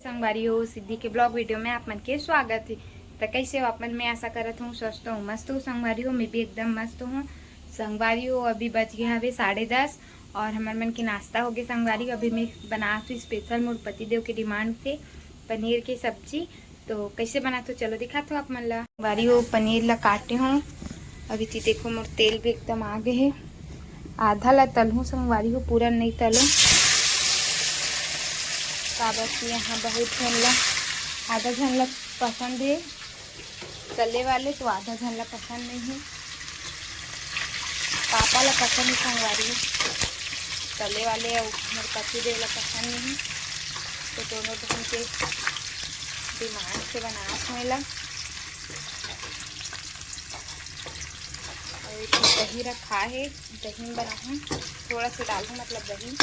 संगवारी हो सिद्धि के ब्लॉग वीडियो में आप मन के स्वागत है। तो कैसे हो आप मन? मैं आशा करत हूँ स्वस्थ हूँ, मस्त हूँ। संगवारी हो मैं भी एकदम मस्त हूँ। संगवारी हो अभी बज गया हवे 10:30 और हमार मन के नाश्ता हो गया। संगवारी हो अभी मैं बनाती हूँ स्पेशल मोर पतिदेव के डिमांड से पनीर की सब्जी। तो कैसे बनाते हो चलो दिखाते हो आप मन ला। संगवारी हो पनीर ला काटे हूँ। अभी थी देखो मोर तेल भी एकदम आगे है। आधा ला तलूँ संगवारी हो, पूरा नहीं तलूँ काबर की यहाँ बहुत झन आधा झन पसंद है तले वाले, तो आधा झन पसंद नहीं है। पापा ला पसंद है संगवारी तले वाले और मेरे पति देव ला पसंद नहीं, तो दोनों बहन के डिमांड से बनात हूँ ला। और दही रखा है, दही में बनाऊँ थोड़ा सा डालूँ, मतलब दही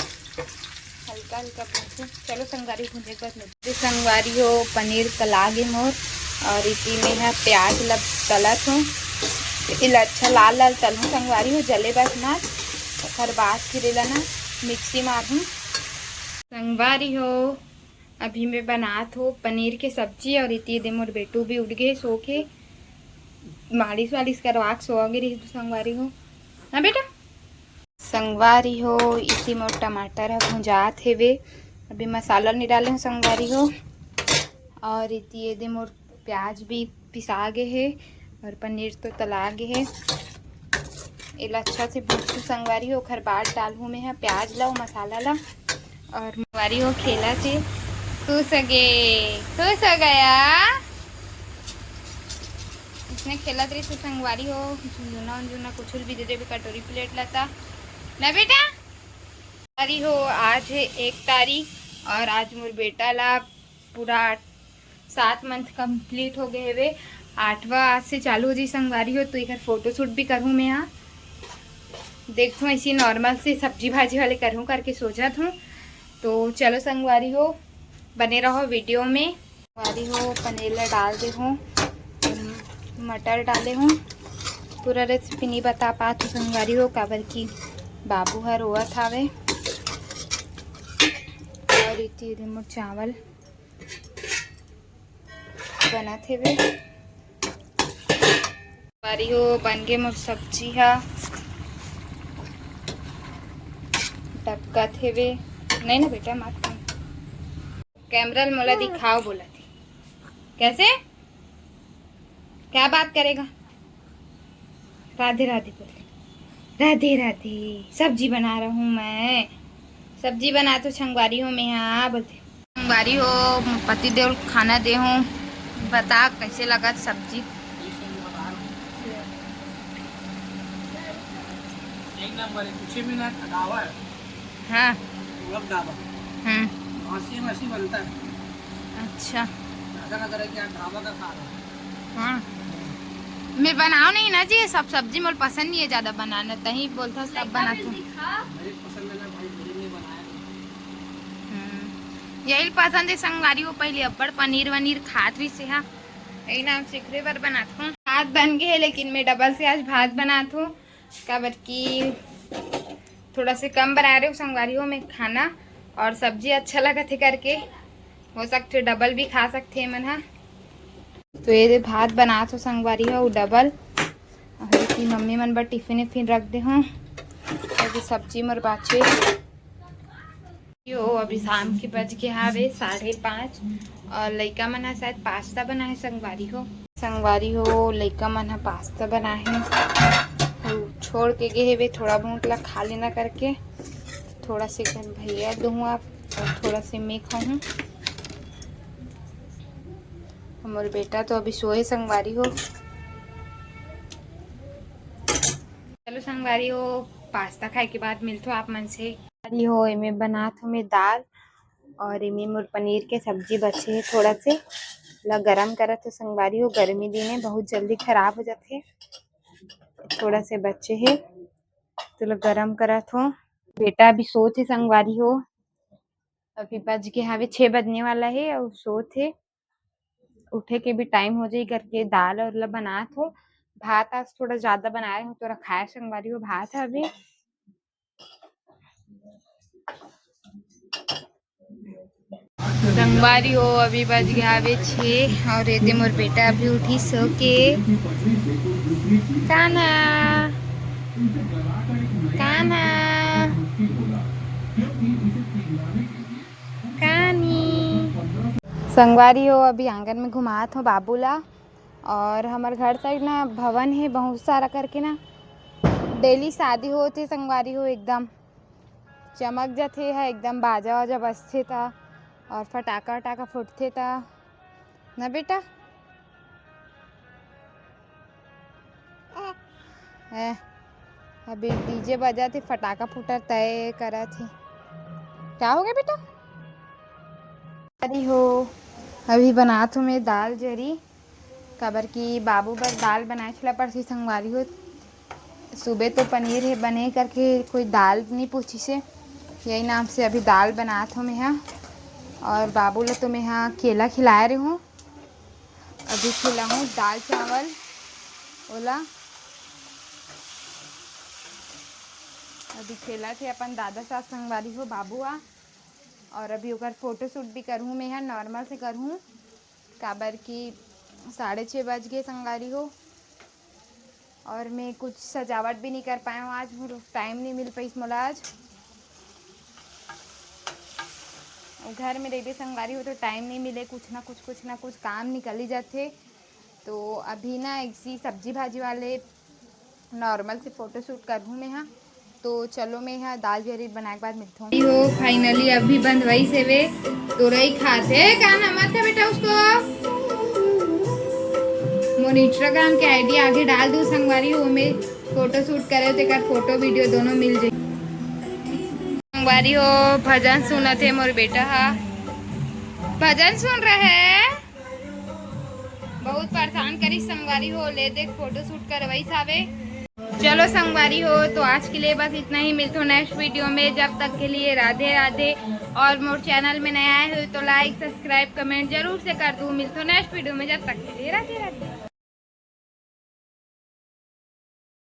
हल्का हल्का भूनूँ। चलो संगवारी भूनने के बाद में संगवारी हो पनीर तलागे मोर और इसी में है प्याज लब तलत हूँ। इला अच्छा लाल लाल तलूँ संगवारी हो, जले बस ना और बाद फिर ना मिक्सी मारूँ। संगवारी हो अभी मैं बनात हो पनीर के सब्जी और इतनी दे मोर बेटू भी उठ गए सो के, मालिश वालिश करवा सो गई रही संगवारी हो ना बेटा। संगवारी हो इसी में टमाटर है भुंजात हेवे, अभी मसाला नहीं डाले हूँ संगवारी हो। और इतनी दे मोर प्याज भी पिसा गए है और पनीर तो तला गए है। इला अच्छा से भूनू संगवारी हो, खर बाद डालूँ मैं प्याज ला मसाला ला। और संगवारी हो खेला से खुश गया इसने खेला रही तो संगवारी हो झुंझुना उंझुना कुछ भी दे दे कटोरी प्लेट लाता ना बेटा। संगवारी हो आज है 1 तारीख और आज मोर बेटा ला पूरा 7 मंथ कंप्लीट हो गए वे। 8वां आज से चालू हो जी संगवारी हो। तो एक फोटो शूट भी करूँ मैं यहाँ, देखूँ ऐसी नॉर्मल से सब्जी भाजी वाले करूँ करके सोचत हूँ। तो चलो संगवारी हो बने रहो वीडियो में। संगवारी हो पनीर ला डाल दे हूँ, मटर डाले हूँ। पूरा रेसिपी नहीं बता पाती संगवारी हो काबर की बाबू हर रोवत हवे। और इतनी मोर चावल बना थे वे संगवारी हो बन गए मोर सब्जी हा डक्का थे वे। नहीं ना बेटा मत कैमरा मोला दिखाओ बोला थी कैसे क्या बात करेगा। राधे राधे बोले, राधे राधे। सब्जी बना रहा हूँ मैं, सब्जी बना तो संगवारी हो मैं यहाँ बोलते। संगवारी हो पति देव खाना दे हूँ, बता कैसे लगा सब्जी। एक नंबर है, कुछ भी ना ढाबा है। हाँ ढाबा हंसी मसी बनता है। अच्छा ऐसा ना करे कि आप ढाबा का खा रहे हो। हाँ मैं बनाओ नहीं ना जी, सब सब्जी मोल पसंद नहीं है ज्यादा बनाना, तही बोलता सब बनाती हूँ। मेरी पसंद है ना भाई, मेरे लिए बनाया यही पसंद है संगवारी हो। पहले अब्बड़ पनीर वनीर खात रही से, हाँ यही नाम सीखरे बार बनाता हूँ। भात बन गए है लेकिन मैं डबल से आज भात बनाता हूँ काबर की थोड़ा से कम बना रहे हो संगवारी हो मैं खाना, और सब्जी अच्छा लगा थे करके हो सकते डबल भी खा सकते हैं मन। हाँ तो ये भात बना तो संगवारी हो डबल और इसकी मम्मी मन बर टिफिन फिन रख दे हूँ। अभी सब्जी मोर बाचे यो अभी शाम के बज के हावे 5:30 और लइका मन शायद पास्ता बना है संगवारी हो। संगवारी हो लइका मन पास्ता बना है, छोड़ के गए वे थोड़ा बहुत ला खा लेना करके, थोड़ा से घर भैया दूँ आप और थोड़ा से मैं खाऊँ। हमारे बेटा तो अभी सोए संगवारी हो। चलो संगवारी हो पास्ता खाए के बाद मिलते हो आप मन से। संगवारी हो इमें बनात हूँ मैं दाल और इमें मोर पनीर के सब्जी बचे है, थोड़ा से ला गरम करत हो संगवारी हो। गर्मी दिन है बहुत जल्दी खराब हो जाते, थोड़ा से बच्चे है तो ला गरम करत हो। बेटा अभी सोत है संगवारी हो, अभी बज के हावे 6 बजने वाला है और सोत है, उठे के भी टाइम हो जाए करके दाल और ला बनात हो। भात आज थोड़ा ज्यादा बनाए हो तो रखाया संगवारी हो भात है अभी। संगवारी हो अभी बज गया आवे 6 और ये मोर बेटा अभी उठी सो के। कान्हा कान्हा कानी। संगवारी हो अभी आंगन में घुमात हो बाबूला। और हमारे घर साइड ना भवन है बहुत सारा करके ना, डेली शादी होते संगवारी हो, एकदम चमक जाते है, एकदम बाजा वाजा बजते था और फटाका वटाका फूटते था ना बेटा। अभी डीजे बजा थे, फटाका फूटा तय करा थे। क्या हो गया बेटा? अरे हो अभी बनात हूँ मैं दाल जरी, काबर की बाबू बस दाल बनाए छला परसी संगवारी हो। सुबह तो पनीर है बने करके कोई दाल नहीं पूछी से, यही नाम से अभी दाल बनात हूँ मैं यहाँ। और बाबू ला तो मैं यहाँ केला खिला रही हूँ, अभी खिलाऊँ दाल चावल ओला। अभी खेला थे अपन दादा साथ संगवारी हो बाबूआ। और अभी ओकर फोटो शूट भी करूँ मैं यहाँ, नॉर्मल से करूँ काबर की 6:30 बज गए संगवारी हो। और मैं कुछ सजावट भी नहीं कर पाया हूँ आज, मुझे टाइम नहीं मिल पाई मोला आज। घर में रही संगवारी हो तो टाइम नहीं मिले, कुछ ना कुछ काम निकल ही जाते। तो अभी ना इसी सब्जी भाजी वाले नॉर्मल से फ़ोटो शूट करूँ मैं यहाँ। तो चलो मैं यहाँ दाल जरी बनाने के बाद मिलता हूँ। हो फाइनली अभी बंद वही से वे तो रही खाते काना मत था बेटा उसको। मोर इंस्टाग्राम के आईडी आगे डाल दूँ संगवारी हो, में फोटो शूट करे तो कर फोटो वीडियो दोनों मिल जाए। संगवारी हो भजन सुना थे मोर बेटा हा, भजन सुन रहे हैं, बहुत परेशान करी संगवारी हो। ले देख फोटो शूट करवाई सावे। चलो संगवारी हो तो आज के लिए बस इतना ही, मिलते हो नेक्स्ट वीडियो में। जब तक के लिए राधे राधे। और मोर चैनल में नया आए हो तो लाइक सब्सक्राइब कमेंट जरूर से कर दूँ। मिलते हो नेक्स्ट वीडियो में, जब तक के लिए राधे राधे।